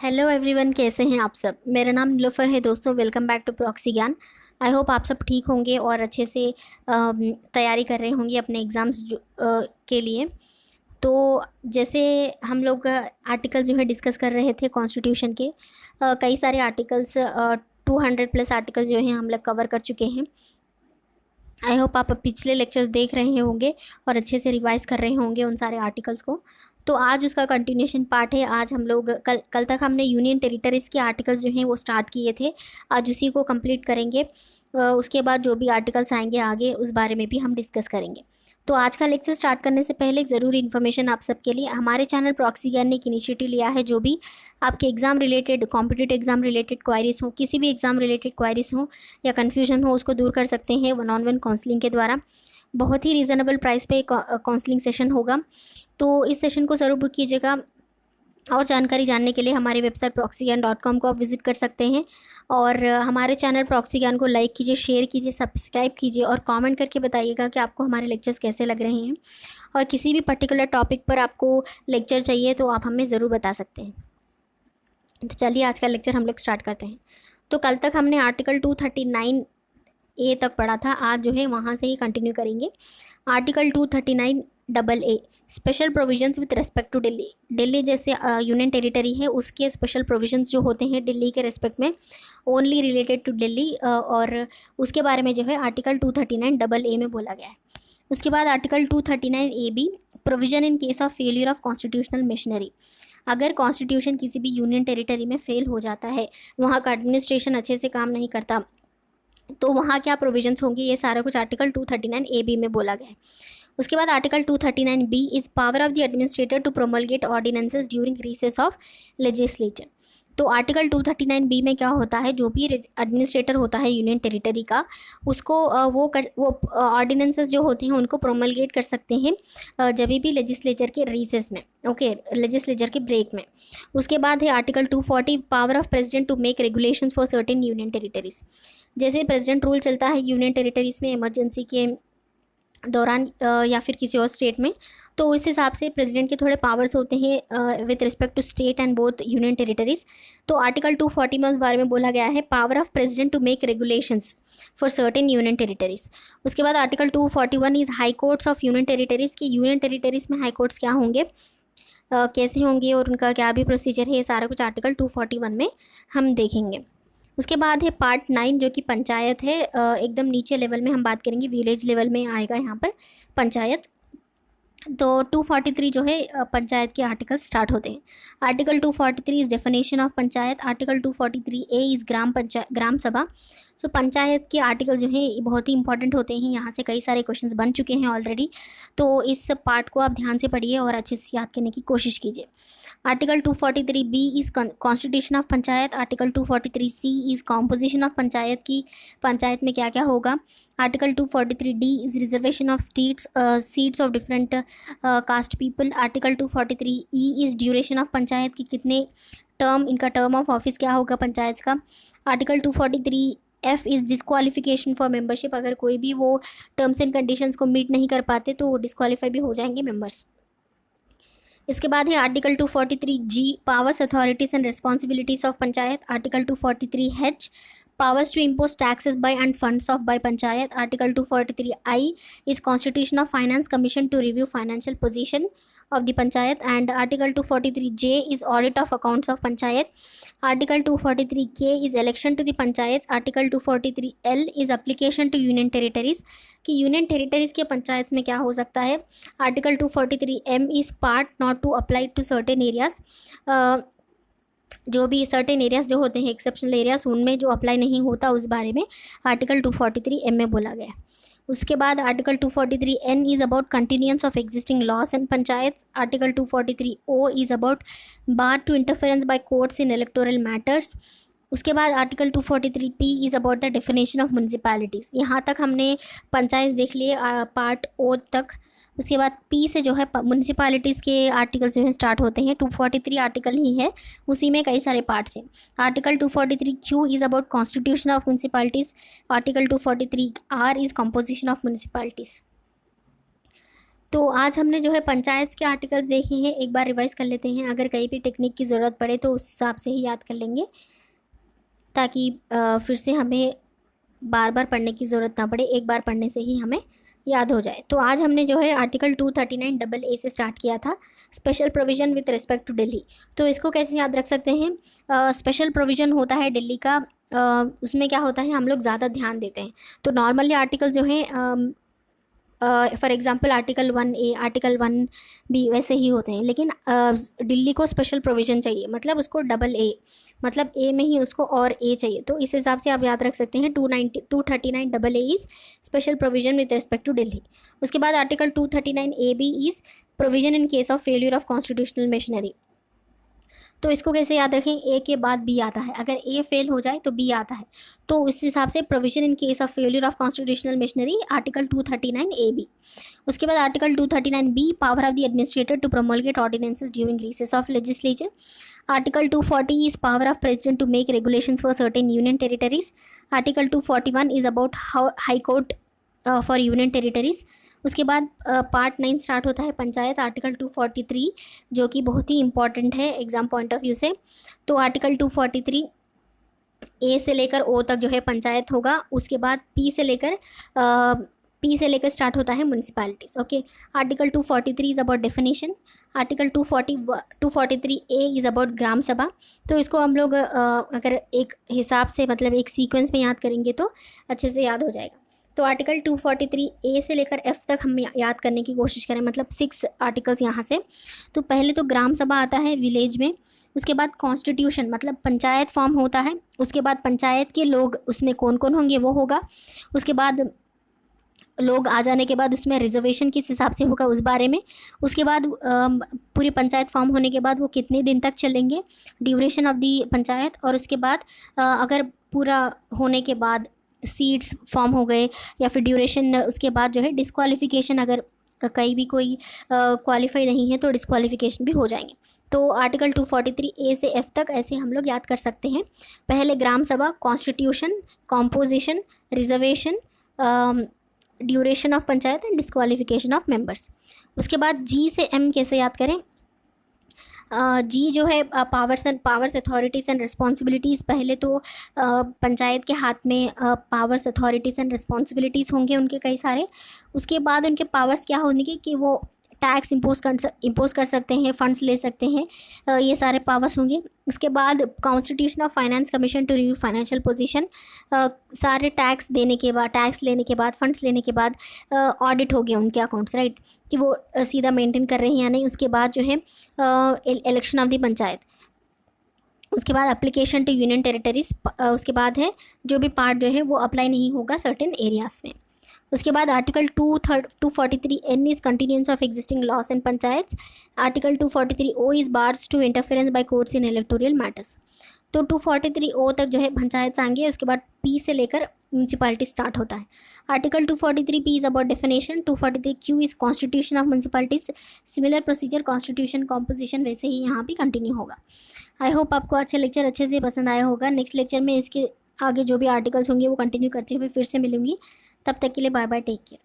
Hello everyone, कैसे हैं आप सब। मेरा नाम नीलोफर है दोस्तों। वेलकम बैक टू प्रॉक्सी ज्ञान। आई होप आप सब ठीक होंगे और अच्छे से तैयारी कर रहे होंगे अपने एग्ज़ाम्स के लिए। तो जैसे हम लोग आर्टिकल जो है डिस्कस कर रहे थे कॉन्स्टिट्यूशन के, कई सारे आर्टिकल्स 200 प्लस आर्टिकल्स जो हैं हम लोग कवर कर चुके हैं। आई होप आप पिछले लेक्चर्स देख रहे होंगे और अच्छे से रिवाइज कर रहे होंगे उन सारे आर्टिकल्स को। तो आज उसका कंटिन्यूशन पार्ट है। आज हम लोग कल तक हमने यूनियन टेरिटरीज़ के आर्टिकल्स जो हैं वो स्टार्ट किए थे। आज उसी को कंप्लीट करेंगे। उसके बाद जो भी आर्टिकल्स आएंगे आगे उस बारे में भी हम डिस्कस करेंगे। तो आज का लेक्चर स्टार्ट करने से पहले एक ज़रूरी इन्फॉर्मेशन आप सबके लिए। हमारे चैनल प्रॉक्सी ज्ञान ने एक इनिशिएटिव लिया है। जो भी आपके exam related, competitive exam related queries हो, किसी भी एग्ज़ाम रिलेटेड क्वायरीज हो या कन्फ्यूजन हो, उसको दूर कर सकते हैं 1-on-1 काउंसलिंग के द्वारा। बहुत ही रीज़नेबल प्राइस पे काउंसलिंग सेशन होगा। तो इस सेशन को ज़रूर बुक कीजिएगा। और जानकारी जानने के लिए हमारी वेबसाइट proxygan.com को आप विज़िट कर सकते हैं। और हमारे चैनल प्रॉक्सी ज्ञान को लाइक कीजिए, शेयर कीजिए, सब्सक्राइब कीजिए और कमेंट करके बताइएगा कि आपको हमारे लेक्चर्स कैसे लग रहे हैं। और किसी भी पर्टिकुलर टॉपिक पर आपको लेक्चर चाहिए तो आप हमें ज़रूर बता सकते हैं। तो चलिए आज का लेक्चर हम लोग स्टार्ट करते हैं। तो कल तक हमने आर्टिकल 239 ए तक पढ़ा था। आज जो है वहाँ से ही कंटिन्यू करेंगे। Article 239 double A, special provisions with respect to Delhi. Delhi जैसे यूनियन टेरिटरी है, उसके स्पेशल प्रोविजंस जो होते हैं दिल्ली के रेस्पेक्ट में, ओनली रिलेटेड टू दिल्ली, और उसके बारे में जो है आर्टिकल 239 डबल ए में बोला गया है। उसके बाद article 239 A B, provision in case of failure of constitutional missionary. अगर कॉन्स्टिट्यूशन किसी भी यूनियन टेरिटरी में फेल हो जाता है, वहाँ का एडमिनिस्ट्रेशन अच्छे से काम नहीं करता, तो वहाँ क्या प्रोविजंस होंगी, ये सारा कुछ आर्टिकल 239 ए बी में बोला गया है। उसके बाद article 239 B is power of the administrator to promulgate ordinances during recess of legislature. तो आर्टिकल 239 बी में क्या होता है, जो भी एडमिनिस्ट्रेटर होता है यूनियन टेरिटरी का, उसको वो ऑर्डिनेंसेस जो होते हैं उनको प्रोमलगेट कर सकते हैं जब भी लेजिस्लेचर के रिसेस में, ओके, लेजिस्लेचर के ब्रेक में। उसके बाद है article 240, power of president to make regulations for certain union territories. जैसे प्रेसिडेंट रूल चलता है यूनियन टेरिटरीज में इमरजेंसी के दौरान या फिर किसी और स्टेट में, तो उस हिसाब से प्रेसिडेंट के थोड़े पावर्स होते हैं with respect to state and both union territories. तो आर्टिकल 240 में उस बारे में बोला गया है, power of president to make regulations for certain union territories. उसके बाद article 241 is high courts of union territories, की यूनियन टेरिटरीज में हाई कोर्ट्स क्या होंगे, कैसे होंगे और उनका क्या भी प्रोसीजर है, ये सारा कुछ आर्टिकल 241 में हम देखेंगे। उसके बाद है पार्ट 9 जो कि पंचायत है। एकदम नीचे लेवल में हम बात करेंगे, विलेज लेवल में आएगा यहाँ पर पंचायत। तो 243 जो है पंचायत के आर्टिकल स्टार्ट होते हैं। Article 243 is definition of panchayat. Article 243 A is gram sabha. So panchayat के आर्टिकल जो हैं बहुत ही इंपॉर्टेंट होते हैं। यहाँ से कई सारे क्वेश्चंस बन चुके हैं ऑलरेडी, तो इस पार्ट को आप ध्यान से पढ़िए और अच्छे से याद करने की कोशिश कीजिए। Article 243 B is constitution of panchayat. Article 243 C is composition of panchayat, की पंचायत में क्या क्या होगा। Article 243 D is reservation of seats of different caste people. Article 243 E is duration of panchayat, की कितने टर्म, इनका टर्म ऑफ ऑफिस क्या होगा पंचायत का। Article 243 F is disqualification for membership, अगर कोई भी वो टर्म्स एंड कंडीशंस को मीट नहीं कर पाते तो वो डिस्क्वालीफाई भी हो जाएंगे मेंबर्स। इसके बाद है article 243 G, powers, authorities and responsibilities of panchayat. Article 243 H, powers to impose taxes by and funds of by panchayat. Article 243I is constitution of finance commission to review financial position of the panchayat. And Article 243J is audit of accounts of panchayat. Article 243K is election to the panchayats. Article 243L is application to union territories, कि union territories के पंचायत में क्या हो सकता है। Article 243M is part not to apply to certain areas, जो भी certain areas जो होते हैं एक्सेप्शनल एरियाज, उनमें जो अप्लाई नहीं होता उस बारे में आर्टिकल 243M में बोला गया। उसके बाद article 243N is about continuance of existing laws and panchayat. Article 243O is about bar to interference by courts in electoral matters. उसके बाद article 243P is about the definition of municipalities. यहाँ तक हमने पंचायत देख लिए पार्ट ओ तक। उसके बाद पी से जो है म्यूनसिपैलिटीज़ के आर्टिकल्स जो हैं स्टार्ट होते हैं। 243 आर्टिकल ही है, उसी में कई सारे पार्ट्स हैं। Article 243Q is about constitution of municipalities. Article 243R is composition of municipalities. तो आज हमने जो है पंचायत के आर्टिकल्स देखे हैं, एक बार रिवाइज कर लेते हैं। अगर कहीं भी टेक्निक की ज़रूरत पड़े तो उस हिसाब से ही याद कर लेंगे, ताकि फिर से हमें बार बार पढ़ने की ज़रूरत ना पड़े, एक बार पढ़ने से ही हमें याद हो जाए। तो आज हमने जो है आर्टिकल 239 डबल ए से स्टार्ट किया था, special provision with respect to Delhi. तो इसको कैसे याद रख सकते हैं? स्पेशल प्रोविज़न होता है दिल्ली का, उसमें क्या होता है, हम लोग ज़्यादा ध्यान देते हैं। तो नॉर्मली आर्टिकल जो है for example article 1A, article 1B वैसे ही होते हैं, लेकिन दिल्ली को स्पेशल प्रोविज़न चाहिए, मतलब उसको डबल ए, मतलब ए में ही उसको और ए चाहिए। तो इस हिसाब से आप याद रख सकते हैं 239 double A is special provision with respect to Delhi. उसके बाद article 239AB is provision in case of failure of constitutional machinery. तो इसको कैसे याद रखें? ए के बाद बी आता है, अगर ए फेल हो जाए तो बी आता है। तो इस हिसाब से provision in case of failure of constitutional machinery, article 239AB। उसके बाद article 239B, power of the administrator to promulgate ordinances during recess of legislature. Article 240 is power of president to make regulations for certain union territories. Article 241 is about high court for union territories. उसके बाद part 9 start होता है panchayat, article 243, जो कि बहुत ही important है exam point of view से। तो आर्टिकल 243 ए से लेकर ओ तक जो है पंचायत होगा। उसके बाद पी से लेकर स्टार्ट होता है municipalities. Okay, article 243 is about definition. Article 243 A is about gram sabha. तो इसको हम लोग अगर एक हिसाब से, मतलब एक सीक्वेंस में याद करेंगे तो अच्छे से याद हो जाएगा। तो आर्टिकल 243 ए से लेकर एफ तक हम याद करने की कोशिश करें, मतलब 6 आर्टिकल्स यहाँ से। तो पहले तो ग्राम सभा आता है विलेज में। उसके बाद कॉन्स्टिट्यूशन, मतलब पंचायत फॉर्म होता है। उसके बाद पंचायत के लोग उसमें कौन कौन होंगे वो होगा। उसके बाद लोग आ जाने के बाद उसमें रिजर्वेशन किस हिसाब से होगा उस बारे में। उसके बाद पूरी पंचायत फॉर्म होने के बाद वो कितने दिन तक चलेंगे, ड्यूरेशन ऑफ दी पंचायत। और उसके बाद अगर पूरा होने के बाद सीट्स फॉर्म हो गए या फिर ड्यूरेशन, उसके बाद जो है डिस्क्वालिफिकेशन, अगर कहीं भी कोई क्वालिफाई नहीं है तो डिस्क्वालिफिकेशन भी हो जाएंगे। तो आर्टिकल 243 ए से एफ तक ऐसे हम लोग याद कर सकते हैं। पहले ग्राम सभा, constitution, composition, reservation, duration of panchayat and disqualification of members. उसके बाद जी से एम कैसे याद करें? जी जो है पावर्स अथॉरिटीज़ एंड रिस्पॉन्सिबिलिटीज़। पहले तो पंचायत के हाथ में पावर्स अथॉरिटीज़ एंड रिस्पॉन्सिबिलिटीज़ होंगे उनके कई सारे। उसके बाद उनके पावर्स क्या होंगे कि वो टैक्स इम्पोज कर सकते हैं, फंड्स ले सकते हैं, ये सारे पावर्स होंगे। उसके बाद constitution of finance commission to review financial position. सारे टैक्स लेने के बाद फंड्स लेने के बाद ऑडिट हो गए उनके अकाउंट्स, राइट, कि वो सीधा मेंटेन कर रहे हैं या नहीं। उसके बाद जो है इलेक्शन ऑफ द पंचायत। उसके बाद एप्लीकेशन टू यूनियन टेरिटरीज। उसके बाद है जो भी पार्ट जो है वो अप्लाई नहीं होगा सर्टेन एरियाज में। उसके बाद article 243N is continuance of existing laws in panchayat. Article 243O is bars to interference by courts in electoral matters. तो 243O तक जो है पंचायत आएंगे। उसके बाद P से लेकर म्यूनसिपैलिटी स्टार्ट होता है। Article 243P is about definition. 243Q is constitution of municipalities. Similar procedure constitution composition वैसे ही यहाँ भी कंटिन्यू होगा। आई होप आपको अच्छा लेक्चर अच्छे से पसंद आया होगा। नेक्स्ट लेक्चर में इसके आगे जो भी आर्टिकल्स होंगे वो कंटिन्यू करते हुए फिर से मिलूंगी। तब तक के लिए बाय बाय, टेक केयर।